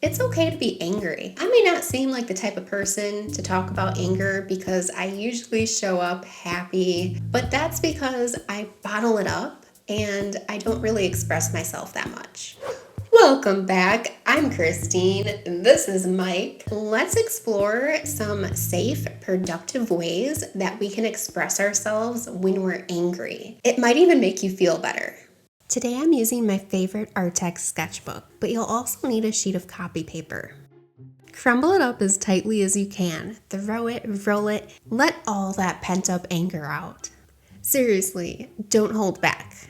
It's okay to be angry. I may not seem like the type of person to talk about anger because I usually show up happy, but that's because I bottle it up and I don't really express myself that much. Welcome back. I'm Christine. This is Mike. Let's explore some safe, productive ways that we can express ourselves when we're angry. It might even make you feel better. Today I'm using my favorite Artex sketchbook, but you'll also need a sheet of copy paper. Crumble it up as tightly as you can. Throw it, roll it, let all that pent-up anger out. Seriously, don't hold back.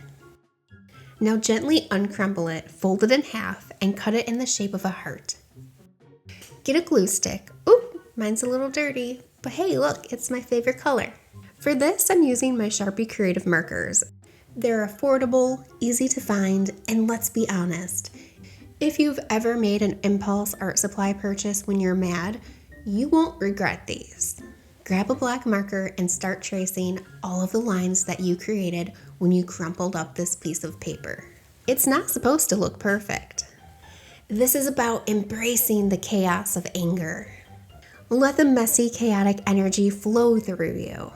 Now gently uncrumble it, fold it in half, and cut it in the shape of a heart. Get a glue stick. Oop, mine's a little dirty, but hey, look, it's my favorite color. For this, I'm using my Sharpie Creative markers. They're affordable, easy to find, and let's be honest, if you've ever made an impulse art supply purchase when you're mad, you won't regret these. Grab a black marker and start tracing all of the lines that you created when you crumpled up this piece of paper. It's not supposed to look perfect. This is about embracing the chaos of anger. Let the messy, chaotic energy flow through you.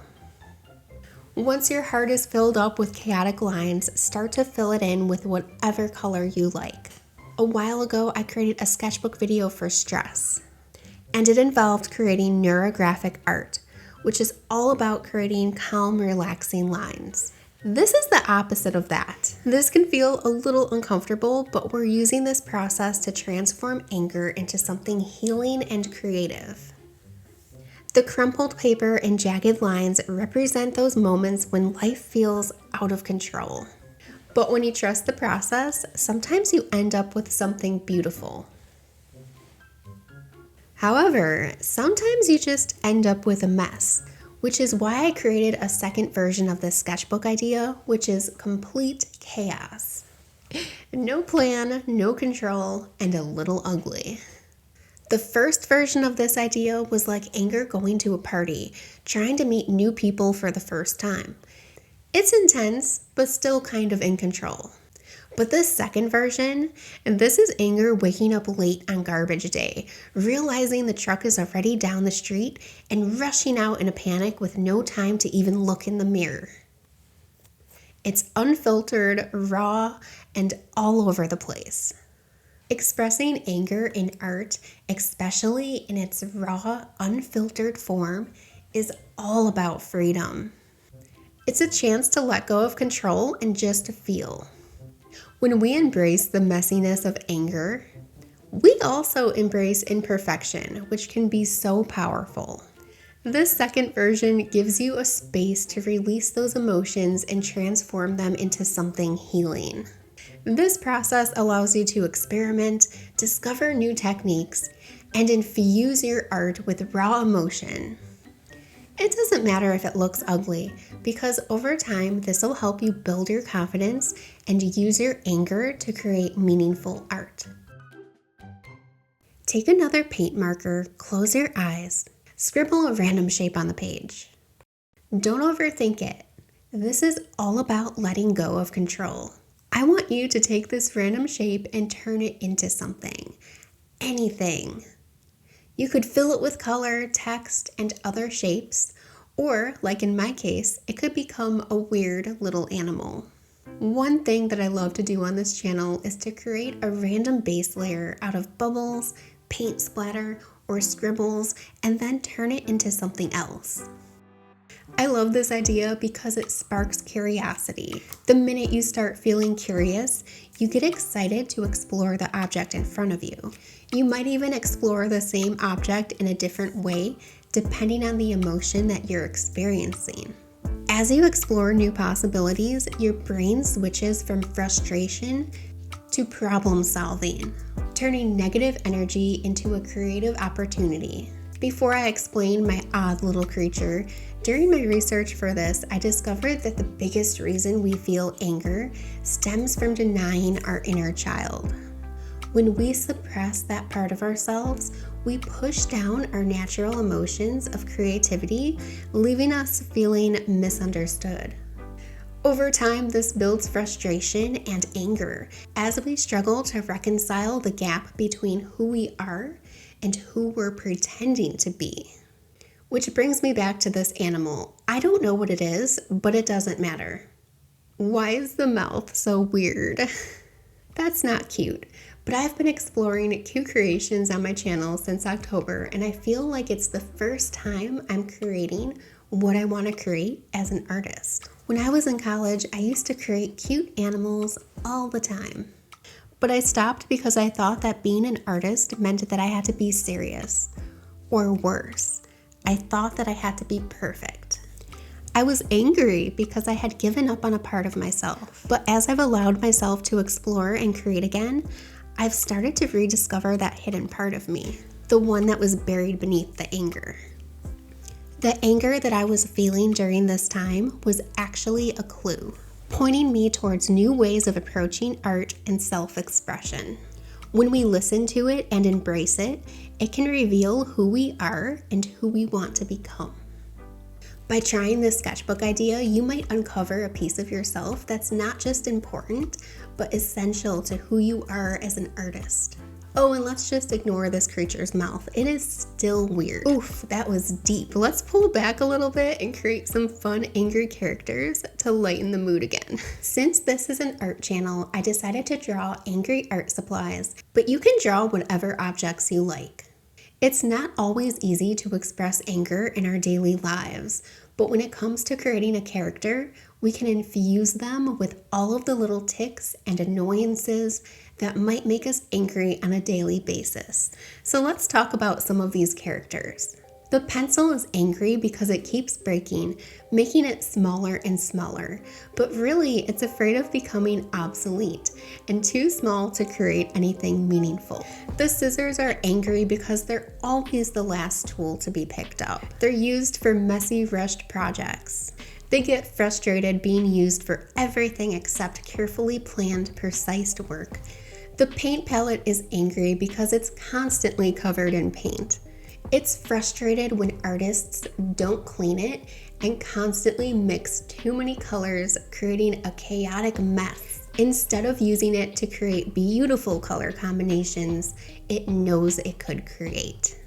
Once your heart is filled up with chaotic lines, start to fill it in with whatever color you like. A while ago, I created a sketchbook video for stress, and it involved creating neurographic art, which is all about creating calm, relaxing lines. This is the opposite of that. This can feel a little uncomfortable, but we're using this process to transform anger into something healing and creative. The crumpled paper and jagged lines represent those moments when life feels out of control. But when you trust the process, sometimes you end up with something beautiful. However, sometimes you just end up with a mess, which is why I created a second version of this sketchbook idea, which is complete chaos. No plan, no control, and a little ugly. The first version of this idea was like anger going to a party, trying to meet new people for the first time. It's intense, but still kind of in control. But this second version, and this is anger waking up late on garbage day, realizing the truck is already down the street and rushing out in a panic with no time to even look in the mirror. It's unfiltered, raw, and all over the place. Expressing anger in art, especially in its raw, unfiltered form, is all about freedom. It's a chance to let go of control and just feel. When we embrace the messiness of anger, we also embrace imperfection, which can be so powerful. This second version gives you a space to release those emotions and transform them into something healing. This process allows you to experiment, discover new techniques, and infuse your art with raw emotion. It doesn't matter if it looks ugly, because over time, this will help you build your confidence and use your anger to create meaningful art. Take another paint marker, close your eyes, scribble a random shape on the page. Don't overthink it. This is all about letting go of control. I want you to take this random shape and turn it into something. Anything. You could fill it with color, text, and other shapes, or, like in my case, it could become a weird little animal. One thing that I love to do on this channel is to create a random base layer out of bubbles, paint splatter, or scribbles, and then turn it into something else. I love this idea because it sparks curiosity. The minute you start feeling curious, you get excited to explore the object in front of you. You might even explore the same object in a different way, depending on the emotion that you're experiencing. As you explore new possibilities, your brain switches from frustration to problem solving, turning negative energy into a creative opportunity. Before I explain my odd little creature, during my research for this, I discovered that the biggest reason we feel anger stems from denying our inner child. When we suppress that part of ourselves, we push down our natural emotions of creativity, leaving us feeling misunderstood. Over time, this builds frustration and anger as we struggle to reconcile the gap between who we are and who we're pretending to be. Which brings me back to this animal. I don't know what it is, but it doesn't matter. Why is the mouth so weird? That's not cute. But I've been exploring cute creations on my channel since October, and I feel like it's the first time I'm creating what I want to create as an artist. When I was in college, I used to create cute animals all the time. But I stopped because I thought that being an artist meant that I had to be serious. Or worse, I thought that I had to be perfect. I was angry because I had given up on a part of myself. But as I've allowed myself to explore and create again, I've started to rediscover that hidden part of me, the one that was buried beneath the anger. The anger that I was feeling during this time was actually a clue, pointing me towards new ways of approaching art and self-expression. When we listen to it and embrace it, it can reveal who we are and who we want to become. By trying this sketchbook idea, you might uncover a piece of yourself that's not just important, but essential to who you are as an artist. Oh, and let's just ignore this creature's mouth. It is still weird. Oof, that was deep. Let's pull back a little bit and create some fun, angry characters to lighten the mood again. Since this is an art channel, I decided to draw angry art supplies, but you can draw whatever objects you like. It's not always easy to express anger in our daily lives, but when it comes to creating a character, we can infuse them with all of the little tics and annoyances that might make us angry on a daily basis. So let's talk about some of these characters. The pencil is angry because it keeps breaking, making it smaller and smaller, but really it's afraid of becoming obsolete and too small to create anything meaningful. The scissors are angry because they're always the last tool to be picked up. They're used for messy, rushed projects. They get frustrated being used for everything except carefully planned, precise work. The paint palette is angry because it's constantly covered in paint. It's frustrated when artists don't clean it and constantly mix too many colors, creating a chaotic mess. Instead of using it to create beautiful color combinations, it knows it could create.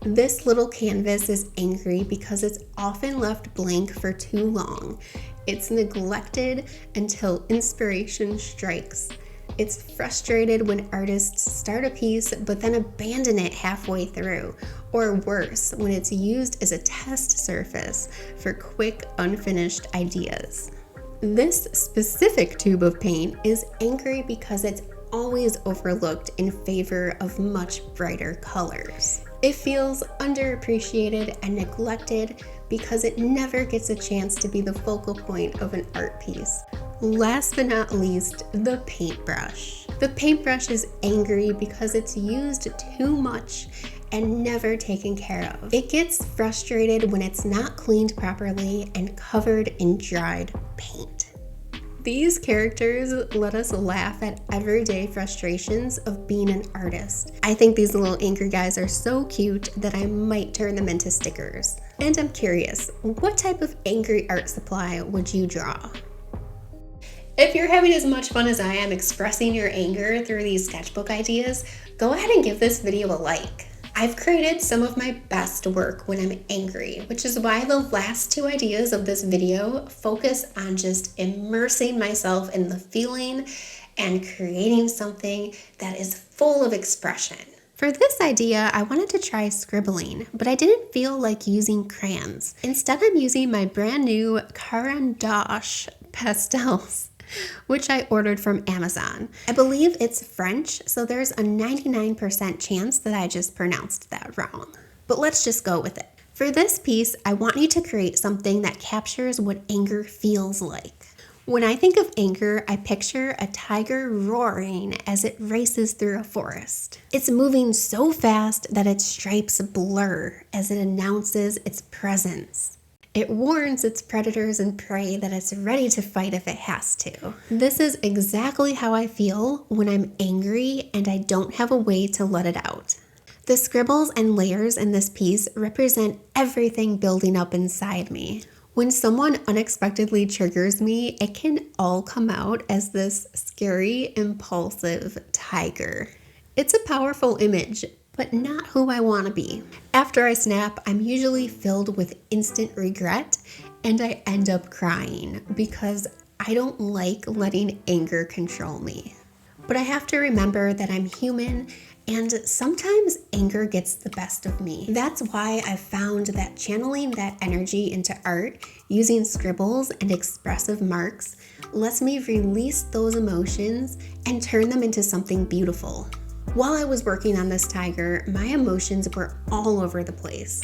This little canvas is angry because it's often left blank for too long. It's neglected until inspiration strikes. It's frustrated when artists start a piece but then abandon it halfway through, or worse, when it's used as a test surface for quick, unfinished ideas. This specific tube of paint is angry because it's always overlooked in favor of much brighter colors. It feels underappreciated and neglected because it never gets a chance to be the focal point of an art piece. Last but not least, the paintbrush. The paintbrush is angry because it's used too much and never taken care of. It gets frustrated when it's not cleaned properly and covered in dried paint. These characters let us laugh at everyday frustrations of being an artist. I think these little angry guys are so cute that I might turn them into stickers. And I'm curious, what type of angry art supply would you draw? If you're having as much fun as I am expressing your anger through these sketchbook ideas, go ahead and give this video a like. I've created some of my best work when I'm angry, which is why the last two ideas of this video focus on just immersing myself in the feeling and creating something that is full of expression. For this idea, I wanted to try scribbling, but I didn't feel like using crayons. Instead, I'm using my brand new Caran d'Ache pastels, which I ordered from Amazon. I believe it's French, so there's a 99% chance that I just pronounced that wrong. But let's just go with it. For this piece, I want you to create something that captures what anger feels like. When I think of anger, I picture a tiger roaring as it races through a forest. It's moving so fast that its stripes blur as it announces its presence. It warns its predators and prey that it's ready to fight if it has to. This is exactly how I feel when I'm angry and I don't have a way to let it out. The scribbles and layers in this piece represent everything building up inside me. When someone unexpectedly triggers me, it can all come out as this scary, impulsive tiger. It's a powerful image, but not who I want to be. After I snap, I'm usually filled with instant regret and I end up crying because I don't like letting anger control me. But I have to remember that I'm human and sometimes anger gets the best of me. That's why I've found that channeling that energy into art using scribbles and expressive marks lets me release those emotions and turn them into something beautiful. While I was working on this tiger, my emotions were all over the place.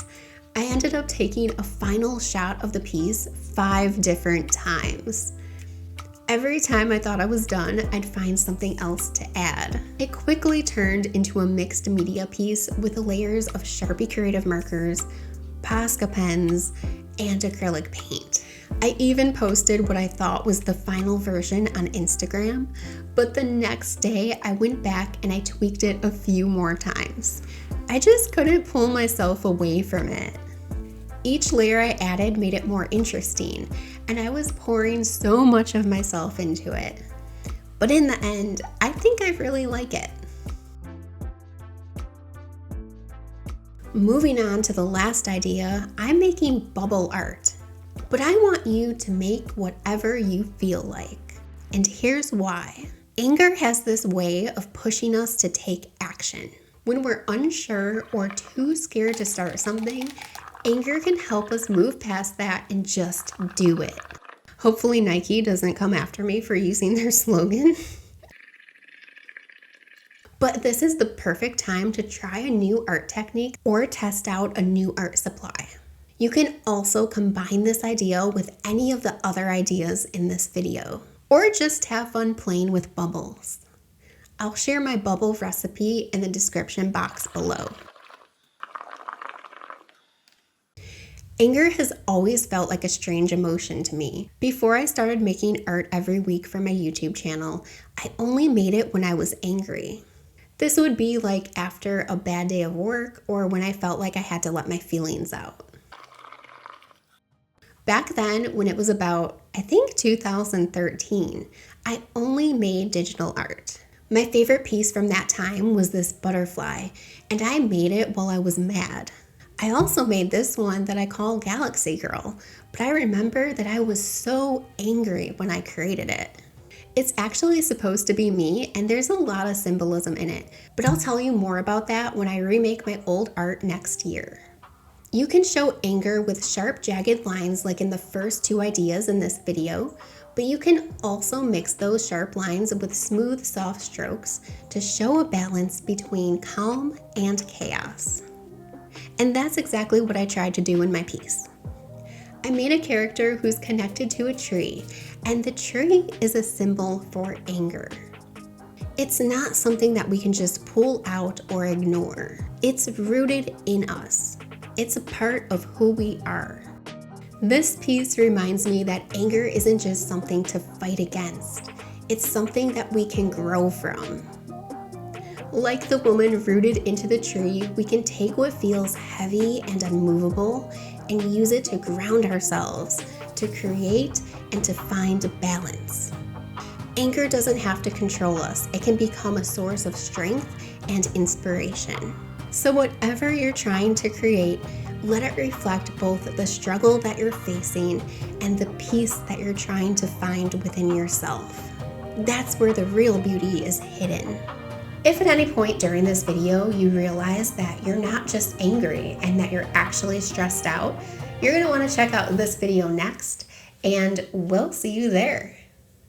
I ended up taking a final shot of the piece 5 different times. Every time I thought I was done, I'd find something else to add. It quickly turned into a mixed media piece with layers of Sharpie creative markers, Posca pens, and acrylic paint. I even posted what I thought was the final version on Instagram, but the next day I went back and I tweaked it a few more times. I just couldn't pull myself away from it. Each layer I added made it more interesting, and I was pouring so much of myself into it. But in the end, I think I really like it. Moving on to the last idea, I'm making bubble art. But I want you to make whatever you feel like. And here's why. Anger has this way of pushing us to take action. When we're unsure or too scared to start something, anger can help us move past that and just do it. Hopefully Nike doesn't come after me for using their slogan. But this is the perfect time to try a new art technique or test out a new art supply. You can also combine this idea with any of the other ideas in this video, or just have fun playing with bubbles. I'll share my bubble recipe in the description box below. Anger has always felt like a strange emotion to me. Before I started making art every week for my YouTube channel, I only made it when I was angry. This would be like after a bad day of work or when I felt like I had to let my feelings out. Back then, when it was about, I think 2013, I only made digital art. My favorite piece from that time was this butterfly, and I made it while I was mad. I also made this one that I call Galaxy Girl, but I remember that I was so angry when I created it. It's actually supposed to be me, and there's a lot of symbolism in it, but I'll tell you more about that when I remake my old art next year. You can show anger with sharp, jagged lines like in the first 2 ideas in this video, but you can also mix those sharp lines with smooth, soft strokes to show a balance between calm and chaos. And that's exactly what I tried to do in my piece. I made a character who's connected to a tree, and the tree is a symbol for anger. It's not something that we can just pull out or ignore. It's rooted in us. It's a part of who we are. This piece reminds me that anger isn't just something to fight against. It's something that we can grow from. Like the woman rooted into the tree, we can take what feels heavy and unmovable and use it to ground ourselves, to create, and to find balance. Anger doesn't have to control us. It can become a source of strength and inspiration. So whatever you're trying to create, let it reflect both the struggle that you're facing and the peace that you're trying to find within yourself. That's where the real beauty is hidden. If at any point during this video you realize that you're not just angry and that you're actually stressed out, you're going to want to check out this video next, and we'll see you there.